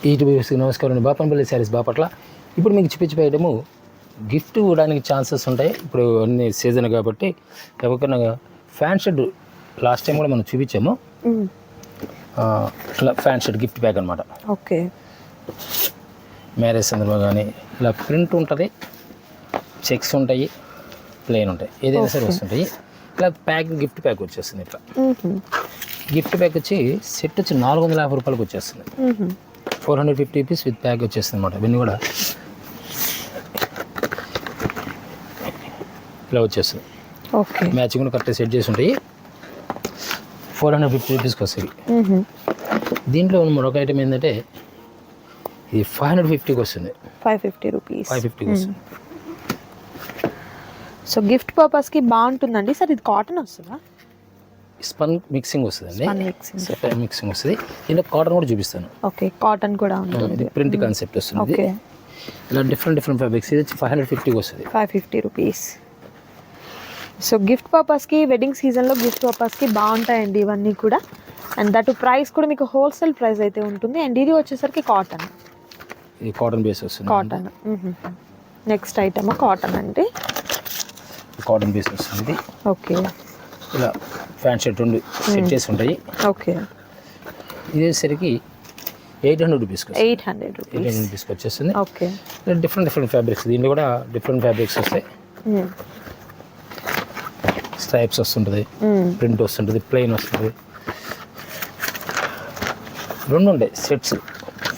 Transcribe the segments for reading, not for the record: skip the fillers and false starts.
ఈటీవీకి నమస్కారం. బాపనపల్లి శారీస్ బాపట్ల. ఇప్పుడు మీకు చూపించబోయేటము గిఫ్ట్ ఇవ్వడానికి ఛాన్సెస్ ఉంటాయి. ఇప్పుడు అన్ని సీజన్ కాబట్టి ఎవరికైనా ఫ్యాన్ షర్ట్ లాస్ట్ టైం కూడా మనం చూపించాము. ఇలా ఫ్యాన్ షర్ట్ గిఫ్ట్ బ్యాగ్ అనమాట. ఓకే, మ్యారేజ్ సందర్భంగా కానీ ఇలా ప్రింట్ ఉంటుంది, చెక్స్ ఉంటాయి, ప్లెయిన్ ఉంటాయి, ఏదైనా సరే వస్తుంటాయి. ఇలా ప్యాక్ గిఫ్ట్ ప్యాక్ వచ్చేస్తుంది. ఇట్లా గిఫ్ట్ ప్యాక్ వచ్చి సెట్ వచ్చి 450 రూపాయలకు వచ్చేస్తుంది. 450 రూపీస్ విత్ ప్యాక్ వచ్చేస్తుంది అనమాట. ఇవన్నీ కూడా ఇలా వచ్చేస్తుంది. ఓకే, మ్యాచింగ్ కూడా కరెక్ట్గా సెట్ చేసి ఉంటాయి. 450 రూపీస్కి వస్తుంది. దీంట్లో మరొక ఐటమ్ ఏంటంటే ఇది 550కి వస్తుంది. 550 రూపీస్. 550కి వస్తుంది. సో గిఫ్ట్ పర్పస్కి బాగుంటుందండి సార్. ఇది కాటన్ వస్తుందా? స్పన్ మిక్సింగ్ వస్తుందండి. మిక్సింగ్ వస్తుంది. దీంట్లో కాటన్ కూడా చూపిస్తాను. ఓకే, కాటన్ కూడా ఉంటుంది. ఇది ప్రింట్ కాన్సెప్ట్ వస్తుంది. ఓకే, ఇలా డిఫరెంట్ ఫ్యాబ్రిక్స్. ఇది వచ్చి 550కి వస్తుంది. 550 రూపీస్. సో గిఫ్ట్ పర్పస్కి, వెడ్డింగ్ సీజన్లో గిఫ్ట్ పర్పస్కి బాగుంటాయండి ఇవన్నీ కూడా. అండ్ దట్ ప్రైస్ కూడా మీకు హోల్సేల్ ప్రైస్ అయితే ఉంటుంది. అండ్ ఇది వచ్చేసరికి కాటన్. ఇది కాటన్ బేస్ వస్తుంది. కాటన్. నెక్స్ట్ ఐటమ్ కాటన్ అండి. కాటన్ బేస్ వస్తుంది. ఓకే, ఇలా ఫ్యాన్ షర్ట్ రెండు సెట్ చేసి ఉంటాయి. ఓకే, ఇది వచ్చేసరికి 800 రూపీస్కి 800 రూపీస్కి వచ్చేస్తుంది. ఓకే, ఇలా డిఫరెంట్ ఫ్యాబ్రిక్స్. దీంట్లో కూడా డిఫరెంట్ ఫ్యాబ్రిక్స్ వస్తాయి. స్ట్రైప్స్ వస్తుంటుంది, ప్రింట్ వస్తుంటుంది, ప్లెయిన్ వస్తుంది. రెండు ఉంటాయి సెట్స్,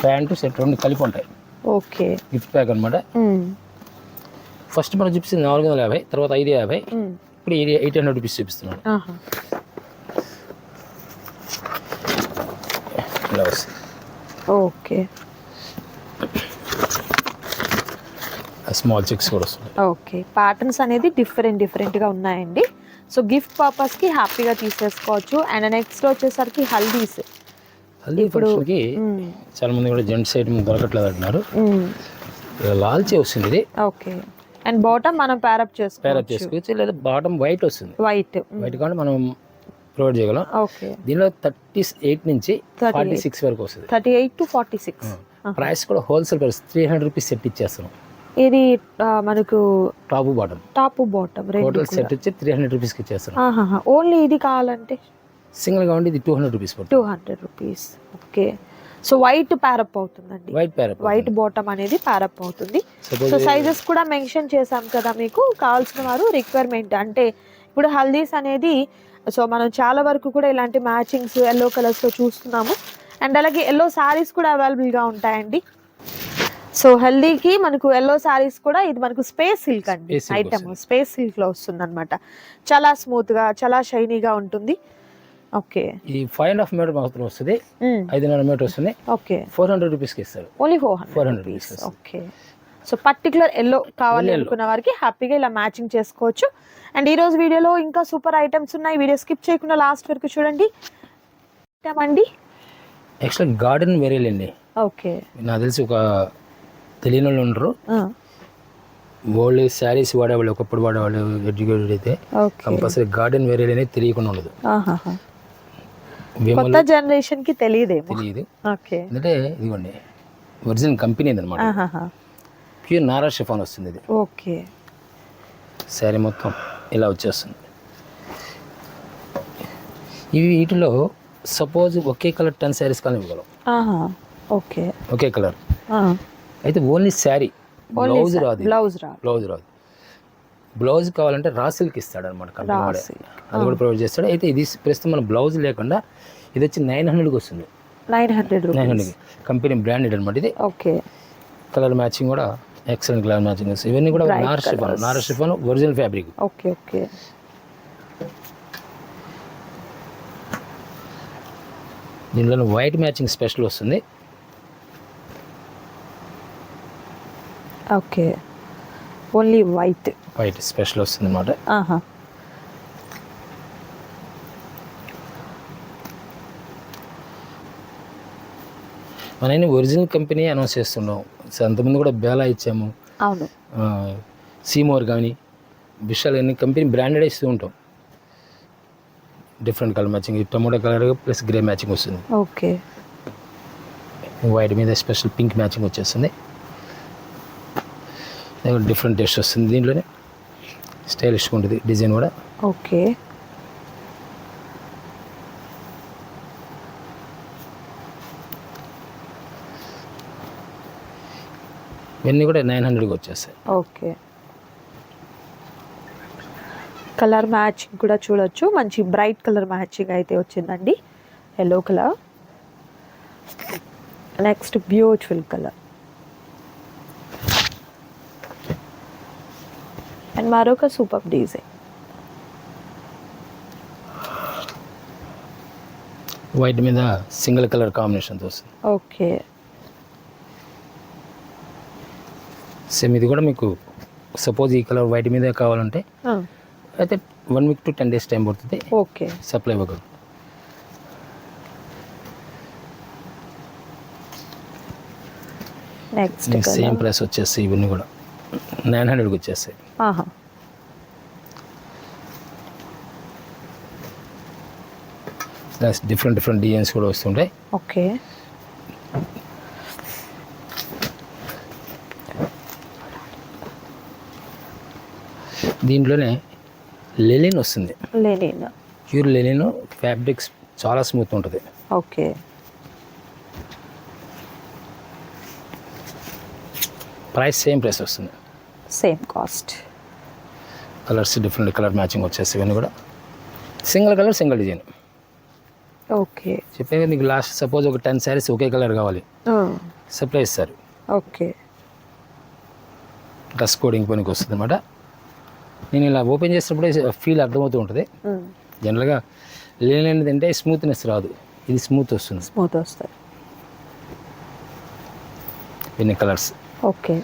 ప్యాంటు సెట్ రెండు కలిపి ఉంటాయి. ఓకే, గిఫ్ట్ ప్యాక్ అనమాట. ఫస్ట్ మనం చూపిస్తుంది 450, తర్వాత 550, ఇప్పుడు 800 రూపీస్ చూపిస్తున్నాను. ఇలా వస్తుంది. ఓకే, స్మాల్ చెక్స్ కూడా వస్తుంది. ఓకే, ప్యాటర్న్స్ అనేది డిఫరెంట్గా ఉన్నాయండి. సో గిఫ్ట్ పర్పస్కి హ్యాపీగా తీసేసుకోవచ్చు. అండ్ నెక్స్ట్ వచ్చేసరికి హల్దీస్. హల్దీ ఫంక్షన్కి చాలా మంది కూడా జెంట్స్ ఐటమ్ దొరకట్లేదు అంటున్నారు. లాల్చీ వస్తుంది ఇది. ఓకే, అండ్ బాటమ్ మనం ప్యారప్ చేసుకోవచ్చు, లేదా బాటమ్ వైట్ వస్తుంది. వైట్ కాబట్టి మనం ప్రొవైడ్ చేయగలం. ఓకే, దీనిలో 38 నుంచి 46 వరకు వస్తుంది. 38 to 46. ప్రైస్ కూడా హోల్సేల్ ప్రైస్ 300 రూపీస్ సెట్ ఇచ్చేస్తాం. ఇది మనకు టాప్ బాటమ్ టోటల్ సెట్ వచ్చి 300 రూపీస్కి ఇచ్చేస్తాం. ఓన్లీ ఇది కావాలంటే సింగిల్గా ఉండి ఇది 200 rupees. 200 rupees. Okay, so white pair up అవుతుందండి. వైట్ బాటమ్ అనేది ప్యారప్ అవుతుంది. సో సైజెస్ కూడా మెన్షన్ చేసాం కదా మీకు. కావాల్సిన వారు రిక్వైర్మెంట్ అంటే ఇప్పుడు హల్దీస్ అనేది సో మనం చాలా వరకు కూడా ఇలాంటి మ్యాచింగ్స్ ఎల్లో కలర్స్తో చూస్తున్నాము. అండ్ అలాగే ఎల్లో శారీస్ కూడా అవైలబుల్గా ఉంటాయండి. సో హెల్దీకి మనకు ఎల్లో శారీస్ కూడా ఇది మనకు స్పేస్ సిల్క్ అండి. ఐటమ్ స్పేస్ సిల్క్లో వస్తుంది అనమాట. చాలా స్మూత్గా, చాలా షైనీగా ఉంటుంది. ఓకే, ఈ 5.5 మీటర్ మాత్రం వస్తుంది. 5.5 మీటర్ వస్తుంది. ఓకే, 400 రూపీస్కి ఇస్తారు. Only 400 rupees. Okay, so particular yellow కావాలి అనుకున్న వారికి హ్యాపీగా ఇలా మ్యాచింగ్ చేసుకోవచ్చు. అండ్ ఈరోజు వీడియోలో ఇంకా సూపర్ ఐటమ్స్ ఉన్నాయి. వీడియో స్కిప్ చేయకుండా లాస్ట్ వరకు చూడండి. అండి యాక్చువల్ గార్డెన్ వేరేలు అండి. ఓకే, నాకు తెలిసి ఒక తెలియని వాళ్ళు ఉండరు. ఓల్డ్ శారీస్ వాడేవాళ్ళు, ఒకప్పుడు వాడేవాళ్ళు ఎడ్యుకేటెడ్ అయితే కంపల్సరీ గార్డెన్ వేరేలు అనేది తెలియకుండా ఉండదు. కొత్త జనరేషన్ కి తెలియదు. ఎందుకంటే ఇదిగోండి ఒరిజినల్ కంపెనీ అనమాట. ప్యూర్ నారా షిఫాన్ వస్తుంది ఇది. ఓకే, శారీ మొత్తం ఇలా వచ్చేస్తుంది. ఇవి వీటిలో సపోజ్ ఒకే కలర్ 10 శారీస్ కానీ ఇవ్వగలం. ఓకే, ఒకే కలర్ అయితే ఓన్లీ శారీ, బ్లౌజ్ రాదు. బ్లౌజ్ కావాలంటే రా సిల్క్ ఇస్తాడు అనమాట కంపెనీ వాడే. అది కూడా ప్రొవైడ్ చేస్తాడు. అయితే ఇది ప్రస్తుతం మన బ్లౌజ్ లేకుండా ఇది వచ్చి 900కి వస్తుంది. 900 కంపెనీ బ్రాండెడ్ అనమాట ఇది. ఓకే, కలర్ మ్యాచింగ్ కూడా ఎక్సలెంట్ కలర్ మ్యాచింగ్ వస్తుంది. ఇవన్నీ కూడా Nara chiffon original fabric. Okay, okay, దీనిలో వైట్ మ్యాచింగ్ స్పెషల్ వస్తుంది. ఓకే, ఓన్లీ వైట్ స్పెషల్ వస్తుంది అన్నమాట. మన ఒరిజినల్ కంపెనీ అనౌన్స్ చేస్తున్నాం. అంతకుముందు కూడా బేలా ఇచ్చాము. అవును, సీమోర్ కానీ విశాల్ అన్ని కంపెనీ బ్రాండెడ్ ఇస్తూ ఉంటాం. Different colour matching, tomato colour plus grey matching వస్తుంది. ఓకే, వైట్ మీద స్పెషల్ పింక్ మ్యాచింగ్ వచ్చేస్తుంది. డిఫరెంట్ టేస్ట్ వస్తుంది దీంట్లోనే. స్టైలిష్గా ఉంటుంది డిజైన్ కూడా. ఓకే. ఇవన్నీ కూడా 900కి వచ్చేస్తాయి. ఓకే. కలర్ మ్యాచింగ్ కూడా చూడొచ్చు. మంచి బ్రైట్ కలర్ మ్యాచింగ్ అయితే వచ్చిందండి. Yellow colour. Next beautiful colour. And మరొక సూపర్ డిజైన్. వైట్ మీద సింగిల్ కలర్ కాంబినేషన్తో వస్తుంది. ఓకే. సేమ్ ఇది కూడా మీకు సపోజ్ ఈ కలర్ వైట్ మీద కావాలంటే అయితే 1 week to 10 days టైం పడుతుంది. ఓకే. సప్లై ఇవ్వగలరు. నెక్స్ట్ సేమ్ ప్రైస్ వచ్చేసి ఇవన్నీ కూడా 900కి వచ్చేస్తాయి. డిఫరెంట్ డిజైన్స్ కూడా వస్తుంటాయి. ఓకే. దీంట్లోనే లెనిన్ వస్తుంది. Linen, pure linen. ఫ్యాబ్రిక్స్ చాలా స్మూత్ ఉంటుంది. ఓకే. ప్రైస్ సేమ్ ప్రైస్ వస్తుంది. Same cost. Colours different colour matching వచ్చేసి ఇవన్నీ కూడా single colour single design. Okay. చెప్పే మీకు లాస్ట్ సపోజ్ ఒక 10 శారీస్ ఒకే కలర్ కావాలి, సప్లై ఇస్తారు. ఓకే. డ్రెస్ కోడింగ్ పనికి వస్తుంది అనమాట. నేను ఇలా ఓపెన్ చేసినప్పుడే ఫీల్ అర్థమవుతూ ఉంటుంది. జనరల్గా లేనిది అంటే స్మూత్నెస్ రాదు, ఇది స్మూత్ వస్తుంది. స్మూత్ వస్తుంది. ఎన్ని కలర్స్. ఓకే.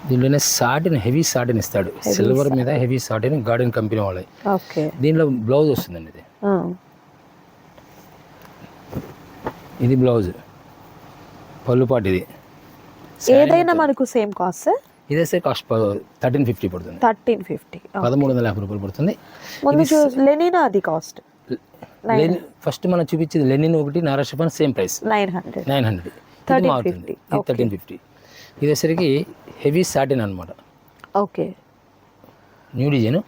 దీంట్లోనే సాటిన్, హెవీ సాటిన్ ఇస్తాడు. సిల్వర్ మీద హెవీ సాటిన్, గార్డెన్ కంపెనీ వాళ్ళది. ఓకే. దీనిలో బ్లౌజ్ వస్తుందండి. ఇది బ్లౌజ్, పళ్ళు పాటు. ఇది ఏదైనా మనకు సేమ్ కాస్ట్. ఇదే కాస్ట్ 1350 పడుతుంది. 1350, 1350 రూపాయలు పడుతుంది. లెనిన్ అది కాస్ట్. ఫస్ట్ మనం చూపించేది లెనిన్ ఒకటి, నారా షిఫాన్ సేమ్ ప్రైస్ 900. 1350. ఇది వచ్చరికి హెవీ సాటిన్ అనమాట. ఓకే. New design.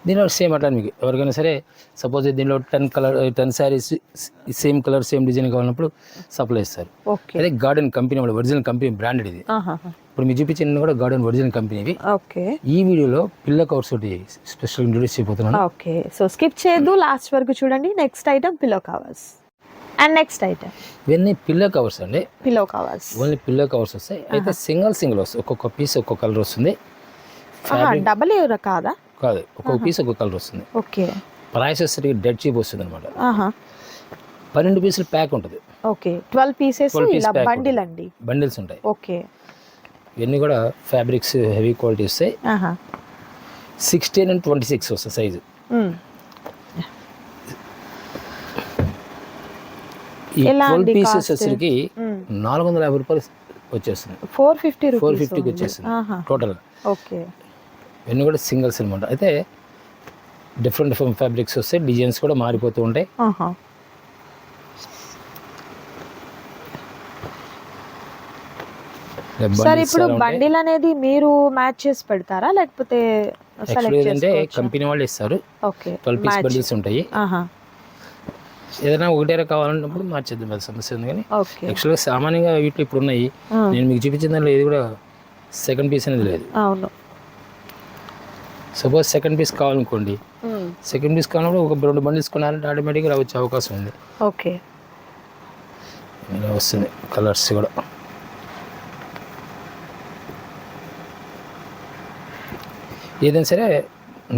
దీనిలో సేమ్ అట్లా మీకు ఎవరికైనా సరే సపోజ్ దీనిలో 10 saris same colour same design కావాలన్నప్పుడు సప్లై ఇస్తారు. అదే గార్డెన్ కంపెనీ వాళ్ళు, ఒరిజినల్ కంపెనీ, బ్రాండెడ్ ఇది. ఇప్పుడు మీరు చూపించిన కూడా గార్డెన్ ఒరిజినల్ కంపెనీవి. ఓకే. ఈ వీడియోలో పిల్ల కవర్స్ ఒకటి స్పెషల్ ఇంట్రొడ్యూస్ అయిపోతున్నాను. ఓకే. సో స్కిప్ చేయొద్దు, లాస్ట్ వరకు చూడండి. Next item pillow covers. And next item ఇవన్నీ పిల్లో కవర్స్ అండి. Pillow covers, only pillow covers వస్తాయి. అయితే సింగిల్ వస్తాయి. ఒక్కొక్క పీస్ ఒక్కొక్క కలర్ వస్తుంది. డబల్ ఎవరు కాదా? కాదు, ఒక్కొక్క పీస్ ఒక్కొక్క కలర్ వస్తుంది. ఓకే. ప్రైస్ వచ్చేసరికి డెడ్ చీప్ వస్తుంది అనమాట. 12 పీసులు ప్యాక్ ఉంటుంది. ఓకే. 12 పీసెస్ ఇలా బండిల్ అండి, బండిల్స్ ఉంటాయి. ఓకే. ఇవన్నీ కూడా ఫ్యాబ్రిక్స్ హెవీ క్వాలిటీ వస్తాయి. 16 and 26 వస్తాయి సైజు. ఈ 12 పీసెస్ వచ్చేసరికి 450 రూపాయలు వచ్చేస్తుంది. 450కి వచ్చేస్తుంది టోటల్గా. ఓకే. ఇవన్నీ కూడా సింగిల్స్ అనమాట. అయితే డిఫరెంట్ ఫ్యాబ్రిక్స్ వస్తాయి, డిజైన్స్ కూడా మారిపోతూ ఉంటాయి. సార్ ఇప్పుడు బండిల్ అనేది మీరు మ్యాచ్ చేసి పెడతారా లేకపోతే అంటే కంపెనీ వాళ్ళు ఇస్తారు. 12 పీస్ బండిల్స్ ఉంటాయి. ఏదైనా ఒకటే కావాలన్నప్పుడు మార్చేద్దాం, అది సమస్య ఉంది. కానీ యాక్చువల్గా సామాన్యంగా వీటిలో ఇప్పుడు ఉన్నాయి. నేను మీకు చూపించిన దాంట్లో ఏది కూడా సెకండ్ పీస్ అనేది లేదు. అవును. సపోజ్ సెకండ్ పీస్ కావాలనుకోండి, సెకండ్ పీస్ కావాలన్నప్పుడు ఒక 2 బండిల్స్ కొనాలంటే ఆటోమేటిక్గా వచ్చే అవకాశం ఉంది. ఓకే. ఇలా వస్తుంది కలర్స్ కూడా. ఏదైనా సరే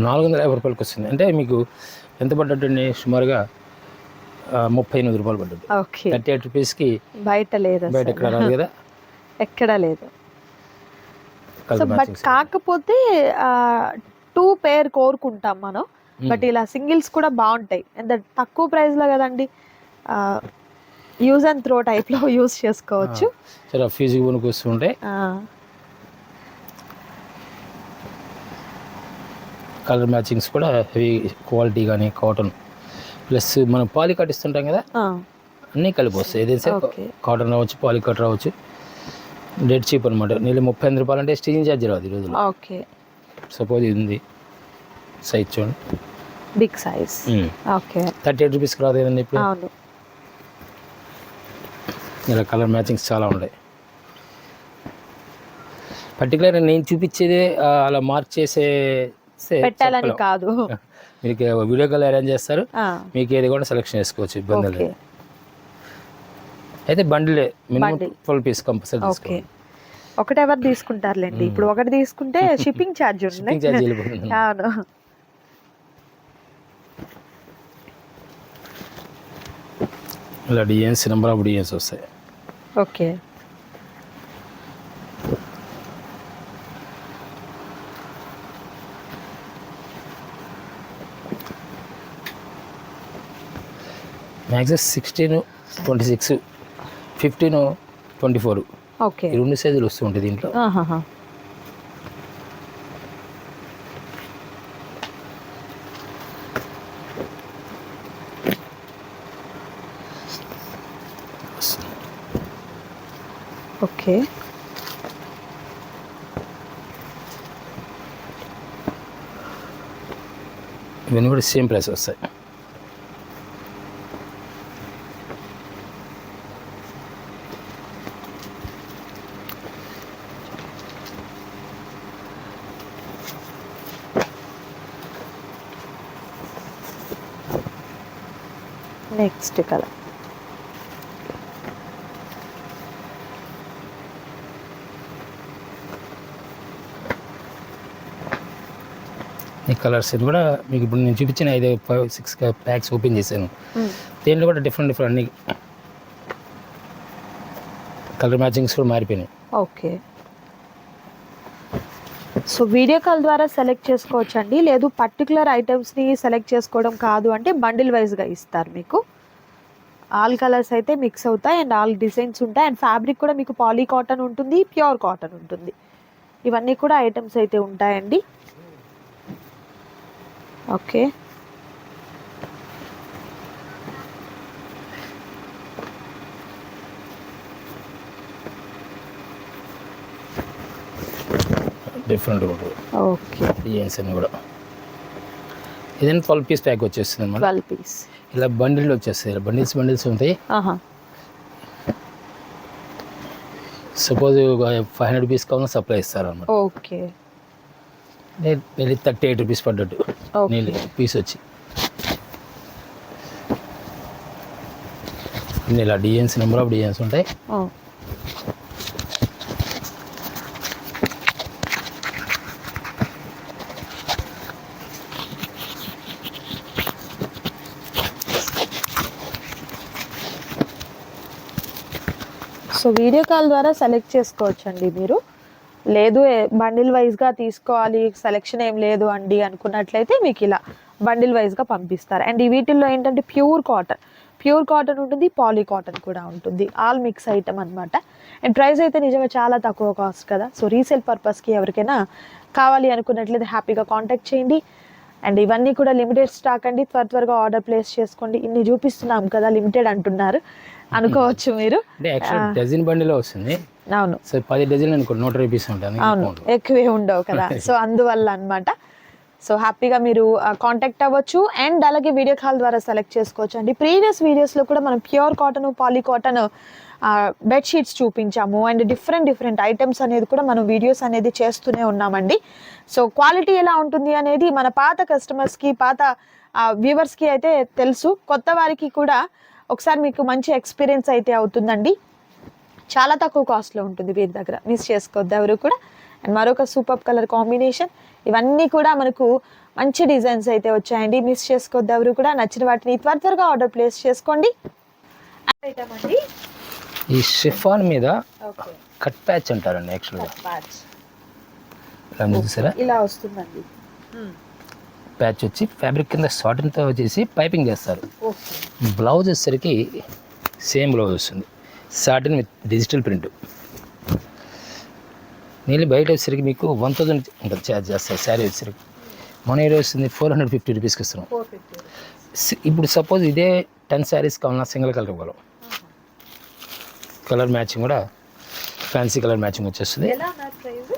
450 రూపాయలకి వస్తుంది. అంటే మీకు ఎంత పడ్డట్టు సుమారుగా 38 రూపాయలు పడ్డది. 38 రూపీస్కి బయట లేదు, బయట ఎక్కడ రాదు కదా, ఎక్కడ లేదు. బట్ కాకపోతే 2 పేర్ కోరుకుంటాం మనం. బట్ ఇలా సింగిల్స్ కూడా బాగుంటాయి. ఎంత తక్కువ ప్రైస్లో కదండి, యూజ్ అండ్ త్రో టైప్లో యూజ్ చేసుకోవచ్చు. సరే ఫీజు కొనుక్కు వస్తుంటాయి. కలర్ మ్యాచింగ్స్ కూడా హెవీ క్వాలిటీ కానీ కాటన్ ప్లస్ మనం పాలి కట్టిస్తుంటాం కదా, అన్నీ కలిపి వస్తాయి. ఏదైతే సార్ Okay. కాటన్ రావచ్చు, పాలికాట్ రావచ్చు. రేట్ చీప్ అనమాట. నీళ్ళు 35 రూపాయలు అంటే స్టిచింగ్ ఛార్జ్ రాదు ఈ రోజుల్లో. ఓకే. సపోజ్ ఇది ఉంది సైజ్ చూడండి, బిగ్ సైజ్. ఓకే. 38 రూపీస్కి రాదు కదండి ఇప్పుడు. అవును. ఇలా కలర్ మ్యాచింగ్స్ చాలా ఉంటాయి. పర్టికులర్ నేను చూపించేది అలా మార్క్ చేసే పెట్టాలని కాదు, మీకు వీడియో కాల్ అరేంజ్ చేస్తారు, మీకు ఏది కూడా సెలెక్షన్ చేసుకోవచ్చు, ఇబ్బంది లేదు. అయితే బండిలే మినిమం 12 పీస్ కంపల్సరీ ఓకే. ఒకటి ఎవరు తీసుకుంటారులేండి, ఇప్పుడు ఒకటి తీసుకుంటే షిప్పింగ్ ఛార్జ్ ఉంది. షిప్పింగ్ ఛార్జ్ వెళ్ళిపోతుంది. అవును. ఇలా డిజైన్స్, నెంబర్ ఆఫ్ డిజైన్స్ వస్తాయి. ఓకే. Maximum 16, 26, 15, 24 okay. ఈ 2 సైజులు వస్తూ ఉంటాయి దీంట్లో. ఓకే. ఇవన్నీ కూడా సేమ్ ప్రైస్ వస్తాయి. Next colour. ఈ కలర్స్ కూడా మీకు ఇప్పుడు నేను చూపించిన 5, 6 ప్యాక్స్ ఓపెన్ చేశాను. దీంట్లో కూడా డిఫరెంట్ అన్ని కలర్ మ్యాచింగ్స్ కూడా మారిపోయినాయి. ఓకే. సో వీడియో కాల్ ద్వారా సెలెక్ట్ చేసుకోవచ్చు అండి, లేదు పర్టికులర్ ఐటమ్స్ని సెలెక్ట్ చేసుకోవడం కాదు అంటే బండిల్ వైజ్గా ఇస్తారు మీకు. ఆల్ కలర్స్ అయితే మిక్స్ అవుతాయి అండ్ ఆల్ డిజైన్స్ ఉంటాయి అండ్ ఫ్యాబ్రిక్ కూడా మీకు పాలీ కాటన్ ఉంటుంది, ప్యూర్ కాటన్ ఉంటుంది. ఇవన్నీ కూడా ఐటమ్స్ అయితే ఉంటాయండి. ఓకే. డిఫరెంట్ ఉంటుంది. ఓకే. డిజైన్స్ అన్ని కూడా ఇదైనా 12 పీస్ ప్యాక్ వచ్చేస్తుంది అన్నమాట. 12 పీస్ ఇలా బండిల్ వచ్చేస్తాయి. ఇలా బండిల్స్ ఉంటాయి. సపోజ్ 500 రూపీస్ కావాలన్నా సప్లై ఇస్తారు అన్నమాట. ఓకే. నేను 38 రూపీస్ పడ్డట్టు నీళ్ళు పీస్ వచ్చి. ఇలా డిజైన్స్, నెంబర్ ఆఫ్ డిజైన్స్ ఉంటాయి. సో వీడియో కాల్ ద్వారా సెలెక్ట్ చేసుకోవచ్చు అండి మీరు, లేదు బండిల్ వైజ్గా తీసుకోవాలి సెలెక్షన్ ఏం లేదు అండి అనుకున్నట్లయితే మీకు ఇలా బండిల్ వైజ్గా పంపిస్తారు. అండ్ ఈ వీటిల్లో ఏంటంటే ప్యూర్ కాటన్ ఉంటుంది, పాలీ కాటన్ కూడా ఉంటుంది, ఆల్ మిక్స్ ఐటమ్ అనమాట. అండ్ ప్రైస్ అయితే నిజంగా చాలా తక్కువ కాస్ట్ కదా. సో రీసేల్ పర్పస్కి ఎవరికైనా కావాలి అనుకున్నట్లయితే హ్యాపీగా కాంటాక్ట్ చేయండి. అండ్ ఇవన్నీ కూడా లిమిటెడ్ స్టాక్ అండి, త్వరగా ఆర్డర్ ప్లేస్ చేసుకోండి. ఇన్ని చూపిస్తున్నాం కదా, లిమిటెడ్ అంటున్నారు అనుకోవచ్చు మీరు. డజన్ బండిలో వస్తుంది. అవును. సో 10 డజన్ అనుకో 100 రూపీస్ ఉంటుంది. అవును, ఎక్కువే ఉండవు కదా. సో అందువల్ల అనమాట. సో హ్యాపీగా మీరు కాంటాక్ట్ అవ్వచ్చు అండ్ అలాగే వీడియో కాల్ ద్వారా సెలెక్ట్ చేసుకోవచ్చు అండి. ప్రీవియస్ వీడియోస్లో కూడా మనం pure cotton, poly cotton bedsheets చూపించాము అండ్ డిఫరెంట్ ఐటమ్స్ అనేది కూడా మనం వీడియోస్ అనేది చేస్తూనే ఉన్నామండి. సో క్వాలిటీ ఎలా ఉంటుంది అనేది మన పాత కస్టమర్స్కి, పాత వ్యూవర్స్కి అయితే తెలుసు. కొత్త వారికి కూడా ఒకసారి మీకు మంచి ఎక్స్పీరియన్స్ అయితే అవుతుందండి. చాలా తక్కువ కాస్ట్లో ఉంటుంది వీరి దగ్గర, మిస్ చేసుకోవద్దు ఎవరు కూడా. అండ్ మరొక సూపర్ కలర్ కాంబినేషన్, ఇవన్నీ కూడా మనకు మంచి డిజైన్స్ అయితే వచ్చాయండి, మిస్ చేసుకోవద్దు ఎవరు కూడా. నచ్చిన వాటిని త్వరగా ఆర్డర్ ప్లేస్ చేసుకోండి. అండి ఈ షిఫాన్ మీద కట్ ప్యాచ్ అంటారండి యాక్చువల్గా. చూసారా ఇలా వస్తుందండి. ప్యాచ్ వచ్చి ఫ్యాబ్రిక్ కింద సాటిన్తో చేసి పైపింగ్ చేస్తారు. బ్లౌజ్ వచ్చేసరికి సేమ్ బ్లౌజ్ వస్తుంది, సాటిన్ విత్ డిజిటల్ ప్రింట్. నీళ్ళు బయట వచ్చేసరికి మీకు 1000 ఉంటుంది ఛార్జ్ చేస్తారు. శారీ వచ్చేసరికి మన ఏరియా వస్తుంది 450 రూపీస్కి ఇస్తున్నాం. ఇప్పుడు సపోజ్ ఇదే 10 శారీస్ కావాలన్నా సింగిల్ కలర్ ఇవ్వగలం. కలర్ మ్యాచింగ్ కూడా ఫ్యాన్సీ కలర్ మ్యాచింగ్ వచ్చేస్తుంది. ఎలా మ్యాచ్ ప్రైస్?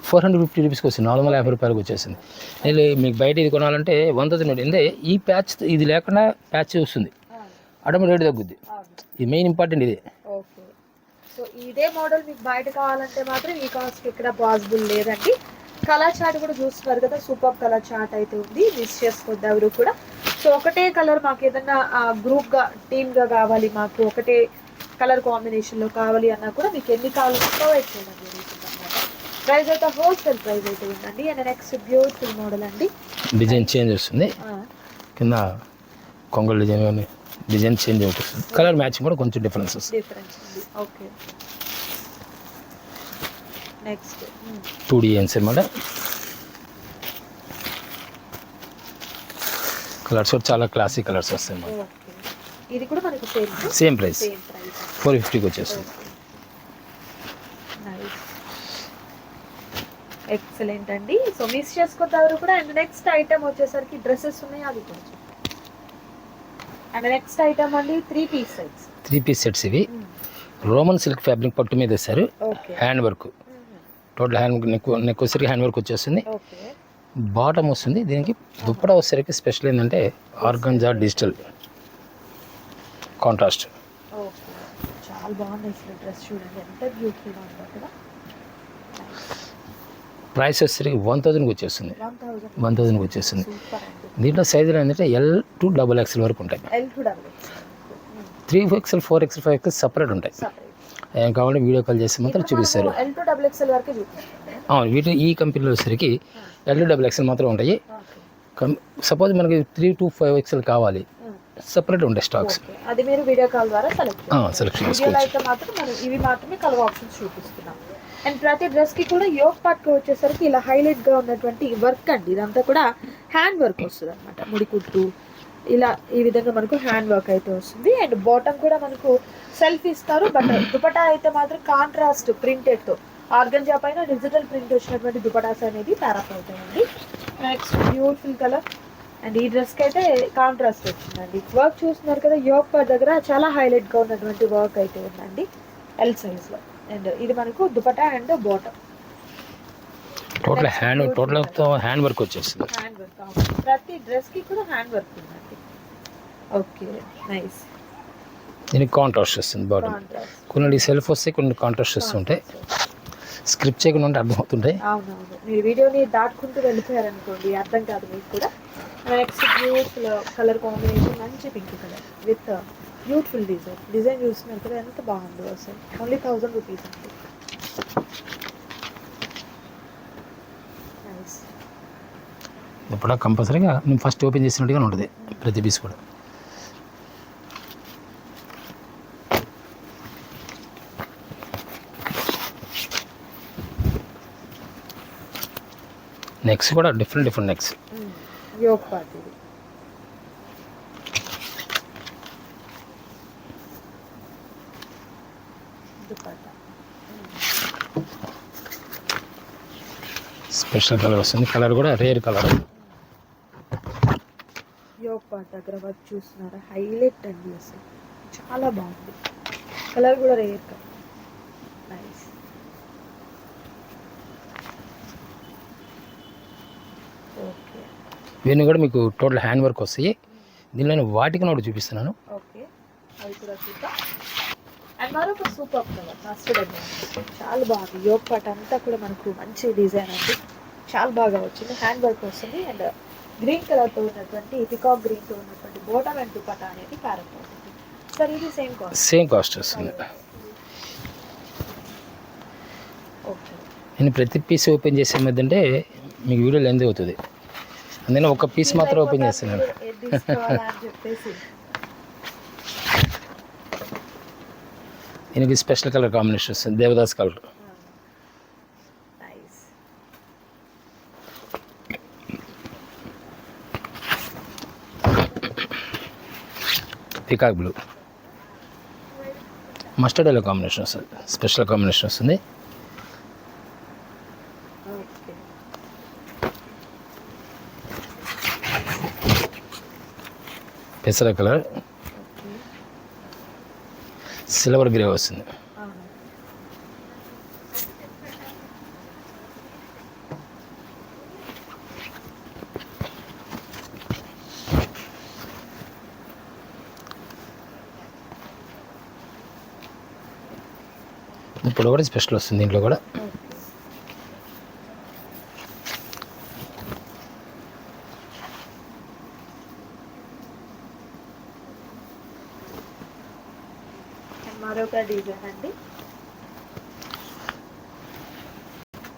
450 రూపీస్కి వస్తుంది, 450 రూపాయలకి వచ్చేసింది. నేను మీకు బయట ఇది కొనాలంటే 1000 అంటే ఈ ప్యాచ్ ఇది లేకుండా ప్యాచ్ వస్తుంది, అడమ రేటు తగ్గుద్ది. ఇది మెయిన్ ఇంపార్టెంట్ ఇది. ఓకే, సో ఇదే మోడల్ మీకు బయట కావాలంటే మాత్రం ఈ కాస్ట్ ఇక్కడ పాసిబుల్ లేదండి. కలర్ చార్ట్ కూడా చూస్తున్నారు కదా, సూపర్ కలర్ చార్ట్ అయితే ఉంది, మిస్ చేసుకోవద్దు ఎవరు కూడా. సో ఒకటే కలర్ మాకు ఏదన్నా గ్రూప్గా టీమ్గా కావాలి, మాకు ఒకటే కలర్ కాంబినేషన్లో కావాలి అన్నా కూడా మీకు ఎన్ని కావాలో ప్రొవైడ్ చేయడం జరుగుతుంది అన్నమాట. ప్రైస్ అయితే హోల్సేల్ ప్రైస్ అయితే ఉందండి. అండ్ నెక్స్ట్ బ్యూటిఫుల్ మోడల్ అండి, డిజైన్ చేంజ్ వస్తుంది, కింద కొంగల్ డిజైన్ చేంజ్ అవుతుంది. కలర్ మ్యాచింగ్ కూడా కొంచెం డిఫరెన్స్ వస్తుంది. ఓకే, నెక్స్ట్ 2D ఎన్సీ అనమాట. కలర్స్ కూడా చాలా క్లాసిక్ కలర్స్ వస్తాయి అన్నమాట. ఇది కూడా మనకు సేమ్ ప్రైస్ 450కి వచ్చేస్తుంది. ఎక్సలెంట్ అండి. సో మిస్ చేసుకోతారు కూడా. అండ్ నెక్స్ట్ ఐటమ్ వచ్చేసరికి డ్రెస్సెస్ ఉన్నాయి, అది కొంచెం. అండ్ నెక్స్ట్ ఐటమ్ అండి 3 పీస్ సెట్స్. ఇవి రోమన్ సిల్క్ ఫ్యాబ్రిక్ పట్టు మీద వేస్తారు, hand work, total hand neck వచ్చేసరికి హ్యాండ్ వర్క్ వచ్చేస్తుంది. బాటమ్ వస్తుంది. దీనికి దుప్పటా వచ్చేసరికి స్పెషల్ ఏంటంటే ఆర్గంజా డిజిటల్ కాంట్రాస్ట్. చాలా బాగుంది డ్రెస్, చూడండి ఎంత బ్యూటిఫుల్గా ఉందో కదా. ప్రైస్ వచ్చేసరికి 1000కి వచ్చేస్తుంది. 1000కి వచ్చేస్తుంది. దీంట్లో సైజులు ఏంటంటే L to XXL వరకు ఉంటాయి. 3XL 4XL 5XL సపరేట్ ఉంటాయి. ఏం కావాలంటే వీడియో కాల్ చేసి మాత్రం చూపిస్తారు. అవును, ఈ కంపెనీలో వచ్చేసరికి L to XXL మాత్రం ఉంటాయి. సపోజ్ మనకి 3 to 5XL కావాలి, సెపరేట్ ఉంటాయి స్టాక్స్. అది మీరు వీడియో కాల్ ద్వారా సెలెక్షన్ అయితే మాత్రం మనం ఇవి మాత్రమే కలర్ ఆప్షన్స్ చూపిస్తున్నాం. అండ్ ప్రతి డ్రెస్కి కూడా యోగ్ పార్ట్కి వచ్చేసరికి ఇలా హైలైట్గా ఉన్నటువంటి వర్క్ అండి, ఇదంతా కూడా హ్యాండ్ వర్క్ వస్తుంది అనమాట. ముడికుట్టు ఇలా ఈ విధంగా మనకు హ్యాండ్ వర్క్ అయితే వస్తుంది. అండ్ బాటమ్ కూడా మనకు సెల్ఫ్ ఇస్తారు. బట్ దుపటా అయితే మాత్రం కాంట్రాస్ట్ ప్రింటెడ్తో ఆర్గంజా పైన డిజిటల్ ప్రింట్ వచ్చినటువంటి దుపటాస్ అనేది ప్యారప్ అవుతాయండి. Next beautiful colour. అండ్ ఈ డ్రెస్కి అయితే కాంట్రాస్ట్ వచ్చిందండి. వర్క్ చూస్తున్నారు కదా, యోగ్ పార్ట్ దగ్గర చాలా హైలైట్గా ఉన్నటువంటి వర్క్ అయితే ఉందండి L సైజ్లో. అండ్ ఇది మనకు dupatta and bottom total hand work వచ్చేస్తుంది. హ్యాండ్ వర్క్ ప్రతి డ్రెస్ కి కూడా హ్యాండ్ వర్క్ ఉందండి. Okay, nice. దీనికి కాంట్రాస్ట్ వస్తుంది బాటమ్. కొన్ని సెల్ఫ్ వస్తాయి, కొన్ని కాంట్రాస్ట్ వస్తుంటాయి. స్క్రిప్ట్ చేయకుండా ఉంటే అర్థం అవుతుంటాయి. అవునవును, మీరు వీడియోని దాటుకుంటూ వెళ్ళిపోయారనుకోండి అర్థం కాదు మీకు కూడా. నెక్స్ట్ బ్యూటిఫుల్ కలర్ కాంబినేషన్, మంచి pink colour with beautiful design చూస్తున్నారు కదా, ఎంత బాగుందో అసలు. ఓన్లీ 1000 రూపీస్ అండి. ఇప్పుడు కంపల్సరీగా నేను ఫస్ట్ ఓపెన్ చేసినట్టుగా ఉంటుంది ప్రతి పీస్ కూడా. నెక్స్ట్ కూడా డిఫరెంట్ నెక్స్. యోగ్ పార్ట్ ఇది. స్పెషల్ కలర్ వస్తుంది. కలర్ కూడా రేర్ కలర్. యోగ్ పార్ట్ దగ్గర వర్క్ చూస్తున్నారా, హైలైట్ అండి అసలు, చాలా బాగుంది. కలర్ కూడా రేర్ కలర్, నైస్. ఓకే, ఇవన్నీ కూడా మీకు టోటల్ హ్యాండ్ వర్క్ వస్తాయి. దీనిలో వాటికి నోటి చూపిస్తున్నాను. ఓకే, అవి కూడా చూద్దాం. అండ్ మరొక సూపర్ కలర్ మస్టర్డ్ అండి, చాలా బాగుంది. యోగ్ పార్ట్ అంతా కూడా మనకు మంచి డిజైన్ అండి, చాలా బాగా వచ్చింది. హ్యాండ్ వర్క్ వస్తుంది. అండ్ గ్రీన్ కలర్తో ఉన్నటువంటి పికాక్ గ్రీన్తో ఉన్నటువంటి బాటమ్ అండ్ దుపట్టా అనేది ప్యారప్ అవుతుంది. సార్ ఇది సేమ్ కాస్ట్ వస్తుంది. ఓకే, నేను ప్రతి పీస్ ఓపెన్ చేసే మధ్య అంటే మీకు వీడియో లెంత్ అవుతుంది, అందుకని ఒక పీస్ మాత్రం ఓపెన్ చేస్తున్నాను. దీనికి స్పెషల్ కలర్ కాంబినేషన్ వస్తుంది, Devdas colour. Peacock blue, mustard yellow combination వస్తుంది, స్పెషల్ కాంబినేషన్ వస్తుంది. పెసర కలర్, సిల్వర్ గ్రే వస్తుంది. ఇప్పుడు కూడా స్పెషల్ వస్తుంది దీంట్లో కూడా. మరొక డిజైన్ అండి.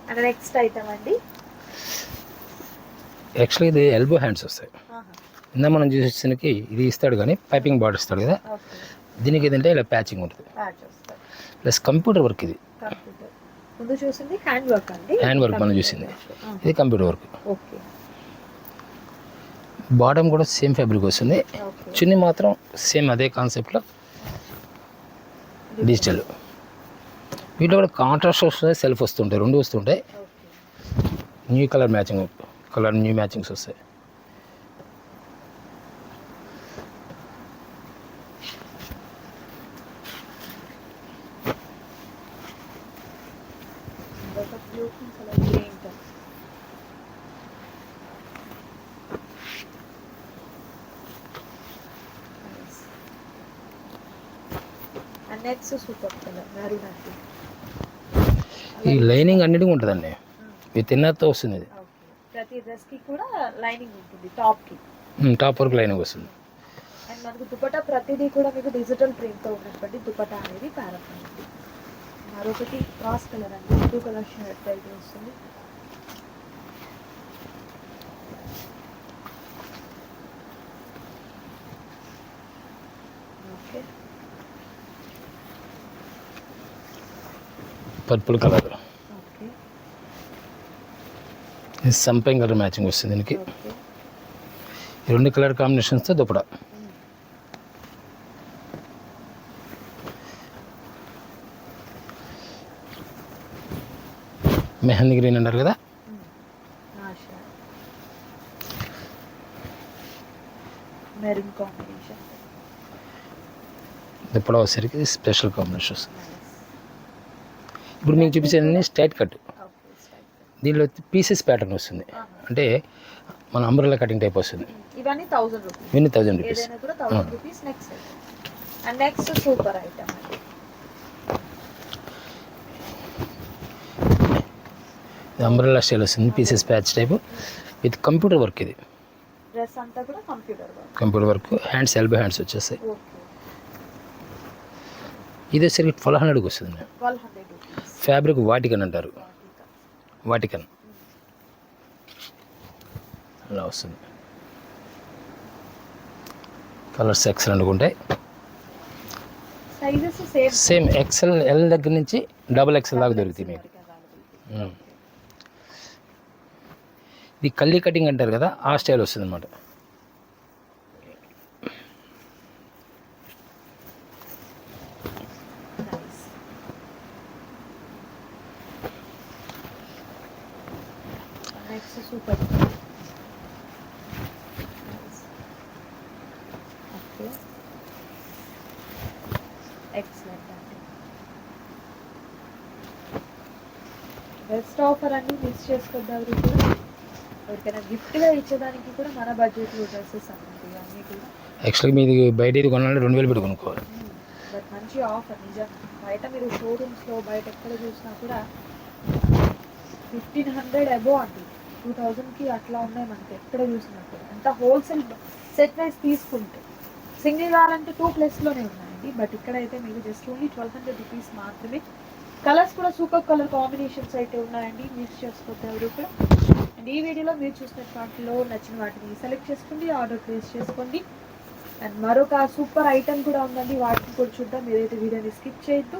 అండ్ నెక్స్ట్ ఐటమ్ అండి. యాక్చువల్లీ ఇది ఎల్బో హ్యాండ్స్ వస్తాయి. ఇందా మనం చూసేసరికి ఇది ఇస్తాడు కానీ పైపింగ్ బార్డర్ ఇస్తాడు కదా, దీనికి ఏదంటే ఇలా ప్యాచింగ్ ఉంటుంది ప్లస్ కంప్యూటర్ వర్క్. ఇది ముందు చూసింది హ్యాండ్ వర్క్ అండి, హ్యాండ్ వర్క్ మనం చూసింది, ఇది కంప్యూటర్ వర్క్. బాటమ్ కూడా సేమ్ ఫ్యాబ్రిక్ వస్తుంది, చున్నీ మాత్రం సేమ్ అదే కాన్సెప్ట్లో డిజిటల్. వీటిలో కూడా కాంట్రాస్ట్ వస్తుంది, సెల్ఫ్ వస్తుంటాయి, రెండు వస్తుంటాయి. New colour matching, colour new matchings వస్తాయి. నెక్స్ట్ సూపర్ కలర్ మెరూన్ అండి. ఈ లైనింగ్ అన్నిటికీ ఉంటుందండి, విత్ ఇన్నర్తో వస్తుంది. ఇది ప్రతి డ్రెస్ కి కూడా లైనింగ్ ఉంటుంది, టాప్ కి టాప్ వరకు లైనింగ్ వస్తుంది. అండ్ మనకు దుపట్టా ప్రతిదీ కూడా మీకు డిజిటల్ ప్రింట్ తో ఉన్నటువంటి దుపట్టా అనేది ప్యారప్ ఉంటుంది. మరొకటి క్రాస్ కలర్ అండి, బ్లూ కలర్ షర్ట్ అయితే వస్తుంది. ఓకే, పర్పుల్ కలర్, సంపింగ్ కలర్ మ్యాచింగ్ వస్తుంది దీనికి. ఈ రెండు కలర్ కాంబినేషన్స్తో దుపడ. మెహందీ గ్రీన్ అంటారు కదా, మెరూన్ కాంబినేషన్. దుపడ వచ్చేసరికి స్పెషల్ కాంబినేషన్ వస్తుంది. ఇప్పుడు మీకు చూపించేది స్ట్రైట్ కట్, దీనిలో పీసెస్ ప్యాటర్న్ వస్తుంది, అంటే మన అంబ్రెల్లా కటింగ్ టైప్ వస్తుంది. ఇవన్నీ 1000 రూపీస్, ఇవన్నీ 1000 రూపీస్. ఏదైనా కూడా 1000 rupees. Next and next super item అండి. అంబ్రెల్లా స్టైల్ వస్తుంది, pieces patch type with computer work. ఇది డ్రెస్ అంతా కూడా computer work, computer work. Hands elbow hands వచ్చేస్తాయి. ఇది వచ్చేసరికి 1200కి వస్తుంది. 1200 రూపీస్. ఫ్యాబ్రిక్ వాటికన్ అంటారు, వాటికన్ అలా వస్తుంది. కలర్స్ ఎక్సలెంట్గా ఉంటాయి. Sizes same same XL, L దగ్గర నుంచి XXL దాకా దొరుకుతాయి మీకు. ఇది కల్లీ కటింగ్ అంటారు కదా, ఆ స్టైల్ వస్తుంది అన్నమాట. Next super. ఓకే, ఎక్సలెంట్ అండి. బెస్ట్ ఆఫర్ అన్ని మిస్ చేసుకోద్దాం. ఎవరికైనా గిఫ్ట్గా ఇచ్చేదానికి కూడా మన బడ్జెట్లో డ్రెస్సెస్ అన్నమాట ఇవన్నీ కూడా. యాక్చువల్గా మీది బయట ఇది కొనాలంటే 2000 పెట్టి కొనుక్కోవాలి. బట్ మంచి ఆఫర్ నిజం. బయట మీరు షోరూమ్స్లో బయట ఎక్కడ చూసినా కూడా 1500 అబోవ్ అండి, 2000కి అట్లా ఉన్నాయి మనకి ఎక్కడ చూసినట్టు. అంత హోల్సేల్ సెట్ వైజ్ తీసుకుంటే సింగిల్ కావాలంటే 2+లోనే ఉన్నాయండి. బట్ ఇక్కడైతే మీకు జస్ట్ ఓన్లీ 1200 రూపీస్ మాత్రమే. కలర్స్ కూడా సూపర్ కలర్ కాంబినేషన్స్ అయితే ఉన్నాయండి, మిస్ చేసుకోతే ఎవరు కూడా. అండ్ ఈ వీడియోలో మీరు చూసిన వాటిలో నచ్చిన వాటిని సెలెక్ట్ చేసుకోండి, ఆర్డర్ ప్లేస్ చేసుకోండి. అండ్ మరొక సూపర్ ఐటమ్ కూడా ఉందండి, వాటిని కూడా చూద్దాం. మీరైతే వీడియోని స్కిప్ చేయొద్దు.